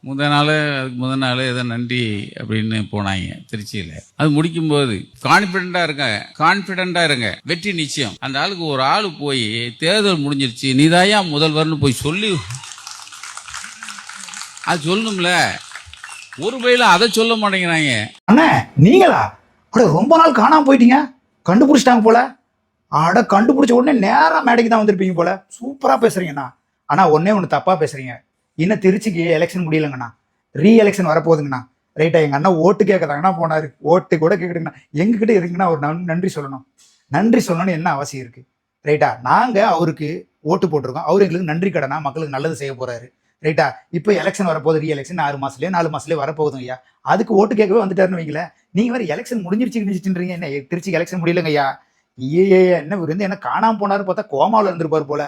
அதுக்கு முதல் நாள் ஏதோ நன்றி அப்படின்னு போனாங்க திருச்சியில். அது முடிக்கும்போது கான்ஃபிடென்ட்டா இருங்க, வெற்றி நிச்சயம். அந்த ஆளுக்கு ஒரு ஆள் போய் தேர்தல் முடிஞ்சிருச்சு நீதாயா முதல்வர்னு போய் சொல்லி அது சொல்லணும்ல. ஒரு பயில அதை சொல்ல மாட்டேங்கிறாங்க. அண்ணே நீங்களா? அட ரொம்ப நாள் காணாம போயிட்டீங்க, கண்டுபிடிச்சிட்டாங்க போல. அட கண்டுபிடிச்ச உடனே நேரா மேடைக்கு தான் வந்திருப்பீங்க போல. சூப்பரா பேசுறீங்கண்ணா. ஆனா ஒன்னே ஒன்று தப்பா பேசுறீங்க. இன்னும் திருச்சிக்கு எலெக்ஷன் முடியலங்கண்ணா, ரீ எலெக்ஷன் வரப்போகுதுங்கண்ணா. ரைட்டா? எங்க அண்ணா ஓட்டு கேட்கதாங்கண்ணா போனாரு. ஓட்டு கூட கேட்குறீங்கண்ணா. எங்ககிட்ட இருக்குங்கண்ணா ஒரு நன்றி சொல்லணும். நன்றி சொல்லணும்னு என்ன அவசியம் இருக்கு? ரைட்டா? நாங்க அவருக்கு ஓட்டு போட்டிருக்கோம், அவரு எங்களுக்கு நன்றி கடனா மக்களுக்கு நல்லது செய்ய போறாரு. ரைட்டா? இப்போ எலெக்ஷன் வரப்போகுது, ரீ எலெக்ஷன் 4 மாசத்துலயே வரப்போகுதுங்க ஐயா. அதுக்கு ஓட்டு கேட்கவே வந்துட்டாருன்னு வைங்களேன். நீங்க வேற எலெக்ஷன் முடிஞ்சிருச்சுன்றீங்க. என்ன திருச்சிக்கு எலெக்ஷன் முடியலங்க ஐயா? ஏ என்ன இருந்து என்ன காணாம போனாரு பார்த்தா கோமாவில் இருந்திருப்பாரு போல.